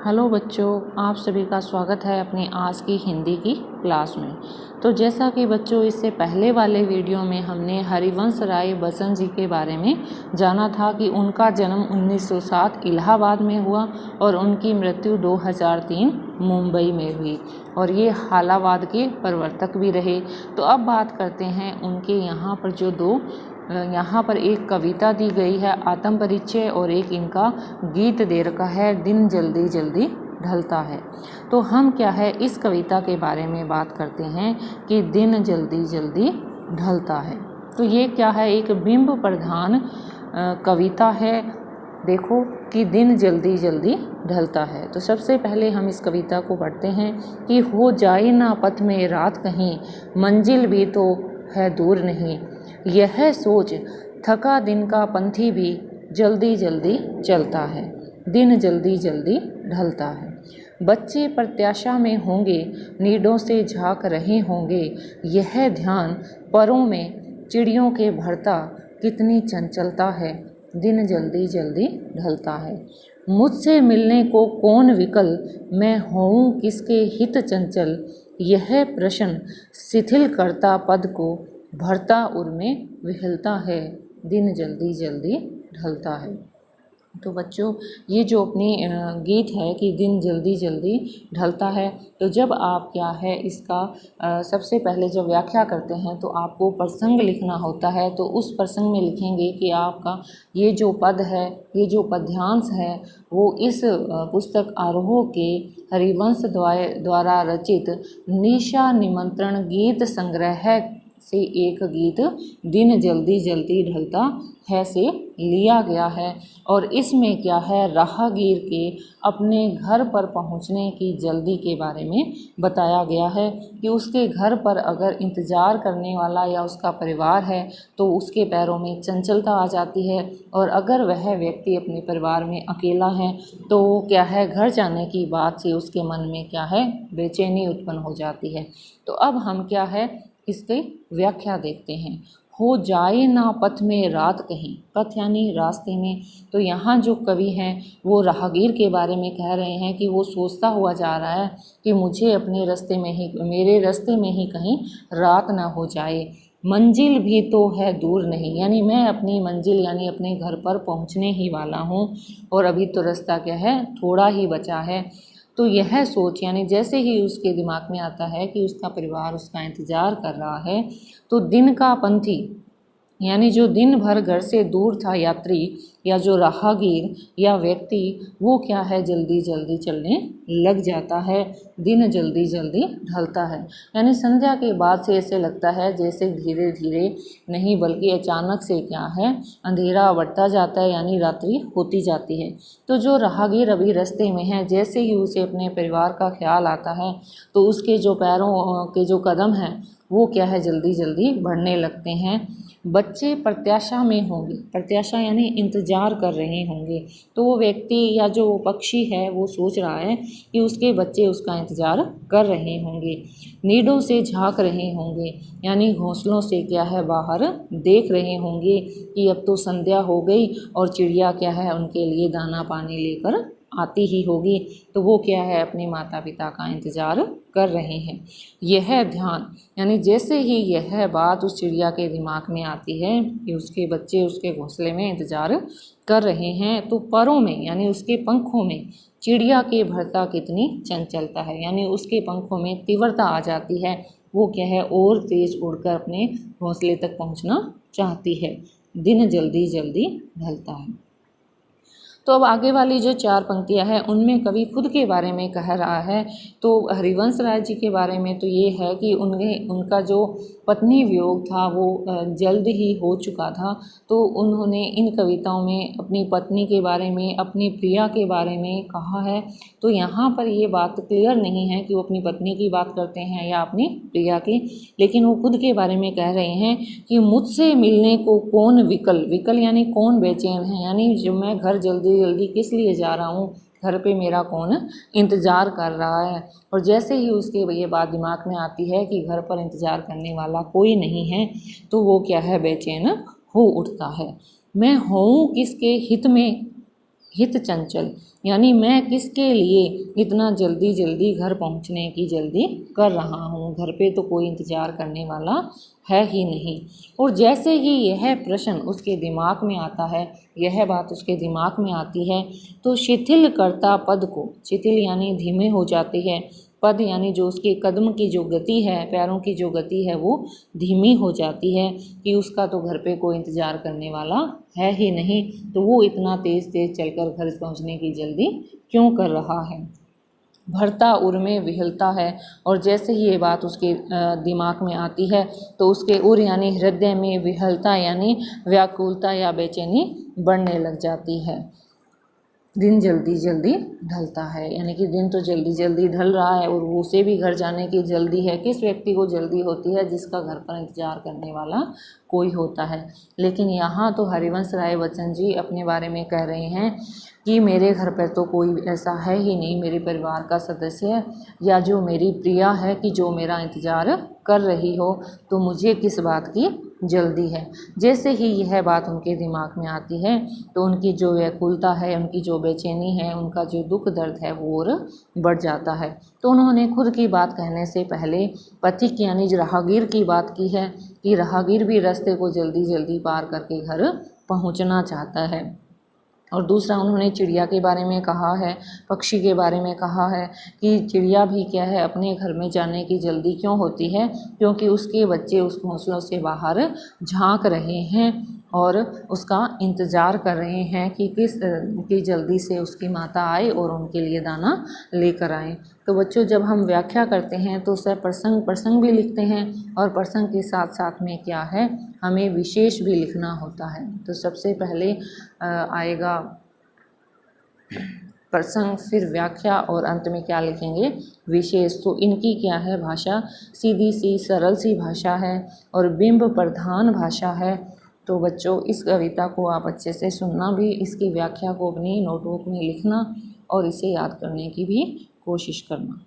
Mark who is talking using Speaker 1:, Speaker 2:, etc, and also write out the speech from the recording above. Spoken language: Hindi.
Speaker 1: हेलो बच्चों, आप सभी का स्वागत है अपनी आज की हिंदी की क्लास में। तो जैसा कि बच्चों इससे पहले वाले वीडियो में हमने हरिवंश राय बच्चन जी के बारे में जाना था कि उनका जन्म 1907 इलाहाबाद में हुआ और उनकी मृत्यु 2003 मुंबई में हुई और ये हालावाद के प्रवर्तक भी रहे। तो अब बात करते हैं उनके यहाँ पर एक कविता दी गई है आत्म परिचय और एक इनका गीत दे रखा है दिन जल्दी जल्दी ढलता है। तो हम क्या है इस कविता के बारे में बात करते हैं कि दिन जल्दी जल्दी ढलता है। तो ये क्या है, एक बिंब प्रधान कविता है। देखो कि दिन जल्दी जल्दी ढलता है। तो सबसे पहले हम इस कविता को पढ़ते हैं कि हो जाए ना पथ में रात कहीं, मंजिल भी तो है दूर नहीं। यह सोच थका दिन का पंथी भी जल्दी जल्दी चलता है। दिन जल्दी जल्दी ढलता है। बच्चे प्रत्याशा में होंगे, नीडों से झांक रहे होंगे। यह ध्यान परों में चिड़ियों के भरता कितनी चंचलता है। दिन जल्दी जल्दी ढलता है। मुझसे मिलने को कौन विकल, मैं होऊं किसके हित चंचल। यह प्रश्न शिथिल करता पद को भरता उर्मे विहलता है। दिन जल्दी जल्दी ढलता है। तो बच्चों ये जो अपनी गीत है कि दिन जल्दी जल्दी ढलता है, तो जब आप क्या है इसका सबसे पहले जब व्याख्या करते हैं तो आपको प्रसंग लिखना होता है। तो उस प्रसंग में लिखेंगे कि आपका ये जो पद है, ये जो पद्यांश है, वो इस पुस्तक आरोह के हरिवंश द्वारा रचित निशा निमंत्रण गीत संग्रह से एक गीत दिन जल्दी जल्दी ढलता है से लिया गया है। और इसमें क्या है, राहगीर के अपने घर पर पहुंचने की जल्दी के बारे में बताया गया है कि उसके घर पर अगर इंतज़ार करने वाला या उसका परिवार है तो उसके पैरों में चंचलता आ जाती है, और अगर वह व्यक्ति अपने परिवार में अकेला है तो वो क्या है घर जाने की बात से उसके मन में क्या है बेचैनी उत्पन्न हो जाती है। तो अब हम क्या है इसकी व्याख्या देखते हैं। हो जाए ना पथ में रात कहीं, पथ यानी रास्ते में। तो यहाँ जो कवि हैं वो राहगीर के बारे में कह रहे हैं कि वो सोचता हुआ जा रहा है कि मुझे अपने रास्ते में ही, मेरे रास्ते में ही कहीं रात ना हो जाए। मंजिल भी तो है दूर नहीं, यानी मैं अपनी मंजिल यानी अपने घर पर पहुँचने ही वाला हूँ और अभी तो रास्ता क्या है थोड़ा ही बचा है। तो यह सोच यानी जैसे ही उसके दिमाग में आता है कि उसका परिवार उसका इंतज़ार कर रहा है, तो दिन का पंथी यानी जो दिन भर घर से दूर था यात्री या जो राहगीर या व्यक्ति, वो क्या है जल्दी जल्दी चलने लग जाता है। दिन जल्दी जल्दी ढलता है यानी संध्या के बाद से ऐसे लगता है जैसे धीरे धीरे नहीं बल्कि अचानक से क्या है अंधेरा बढ़ता जाता है, यानी रात्रि होती जाती है। तो जो राहगीर अभी रास्ते में है, जैसे ही उसे अपने परिवार का ख्याल आता है तो उसके जो पैरों के जो कदम हैं वो क्या है जल्दी जल्दी बढ़ने लगते हैं। बच्चे प्रत्याशा में होंगे, प्रत्याशा यानी इंतज़ार कर रहे होंगे। तो वो व्यक्ति या जो पक्षी है वो सोच रहा है कि उसके बच्चे उसका इंतज़ार कर रहे होंगे। नीडों से झांक रहे होंगे यानी घोंसलों से क्या है बाहर देख रहे होंगे कि अब तो संध्या हो गई और चिड़िया क्या है उनके लिए दाना पानी लेकर आती ही होगी। तो वो क्या है अपने माता पिता का इंतज़ार कर रहे हैं। यह ध्यान यानी जैसे ही यह बात उस चिड़िया के दिमाग में आती है कि उसके बच्चे उसके घोंसले में इंतज़ार कर रहे हैं, तो परों में यानी उसके पंखों में चिड़िया के भरता कितनी चंचलता है, यानी उसके पंखों में तीव्रता आ जाती है। वो क्या है और तेज़ उड़कर अपने घोंसले तक पहुंचना चाहती है। दिन जल्दी जल्दी ढलता है। तो अब आगे वाली जो 4 पंक्तियां हैं उनमें कवि खुद के बारे में कह रहा है। तो हरिवंश राय जी के बारे में तो ये है कि उनका जो पत्नी वियोग था वो जल्द ही हो चुका था। तो उन्होंने इन कविताओं में अपनी पत्नी के बारे में, अपनी प्रिया के बारे में कहा है। तो यहाँ पर ये बात क्लियर नहीं है कि वो अपनी पत्नी की बात करते हैं या अपनी प्रिया की, लेकिन वो खुद के बारे में कह रहे हैं कि मुझसे मिलने को कौन विकल, विकल यानी कौन बेचैन है, यानी जो मैं घर जल्दी जल्दी किस लिए जा रहा हूँ, घर पे मेरा कौन इंतज़ार कर रहा है। और जैसे ही उसके ये बात दिमाग में आती है कि घर पर इंतज़ार करने वाला कोई नहीं है, तो वो क्या है बेचैन हो उठता है। मैं हूँ किसके हित में हित चंचल, यानी मैं किसके लिए इतना जल्दी जल्दी घर पहुंचने की जल्दी कर रहा हूँ, घर पे तो कोई इंतज़ार करने वाला है ही नहीं। और जैसे ही यह प्रश्न उसके दिमाग में आता है, यह बात उसके दिमाग में आती है, तो शिथिल करता पद को, शिथिल यानी धीमे हो जाती है, पद यानी जो उसके कदम की जो गति है, पैरों की जो गति है वो धीमी हो जाती है कि उसका तो घर पे कोई इंतज़ार करने वाला है ही नहीं, तो वो इतना तेज़ तेज़ चलकर घर पहुंचने की जल्दी क्यों कर रहा है। भरता उर में विहलता है, और जैसे ही ये बात उसके दिमाग में आती है तो उसके उर यानी हृदय में विहलता यानी व्याकुलता या बेचैनी बढ़ने लग जाती है। दिन जल्दी जल्दी ढलता है, यानी कि दिन तो जल्दी जल्दी ढल रहा है और उसे भी घर जाने की जल्दी है। किस व्यक्ति को जल्दी होती है? जिसका घर पर इंतज़ार करने वाला कोई होता है। लेकिन यहाँ तो हरिवंश राय बच्चन जी अपने बारे में कह रहे हैं कि मेरे घर पर तो कोई ऐसा है ही नहीं, मेरे परिवार का सदस्य या जो मेरी प्रिया है कि जो मेरा इंतज़ार कर रही हो, तो मुझे किस बात की जल्दी है। जैसे ही यह बात उनके दिमाग में आती है तो उनकी जो व्याकुलता है, उनकी जो बेचैनी है, उनका जो दुख दर्द है वो और बढ़ जाता है। तो उन्होंने खुद की बात कहने से पहले पथिक यानी जो राहगीर की बात की है कि राहगीर भी रास्ते को जल्दी जल्दी पार करके घर पहुंचना चाहता है। और दूसरा उन्होंने चिड़िया के बारे में कहा है, पक्षी के बारे में कहा है कि चिड़िया भी क्या है, अपने घर में जाने की जल्दी क्यों होती है, क्योंकि उसके बच्चे उस घोंसलों से बाहर झांक रहे हैं और उसका इंतज़ार कर रहे हैं कि कि जल्दी से उसकी माता आए और उनके लिए दाना लेकर आए। तो बच्चों, जब हम व्याख्या करते हैं तो उससे प्रसंग भी लिखते हैं, और प्रसंग के साथ साथ में क्या है, हमें विशेष भी लिखना होता है। तो सबसे पहले आएगा प्रसंग, फिर व्याख्या और अंत में क्या लिखेंगे, विशेष। तो इनकी क्या है भाषा, सीधी सी सरल सी भाषा है और बिंब प्रधान भाषा है। तो बच्चों, इस कविता को आप अच्छे से सुनना भी, इसकी व्याख्या को अपनी नोटबुक में लिखना और इसे याद करने की भी कोशिश करना।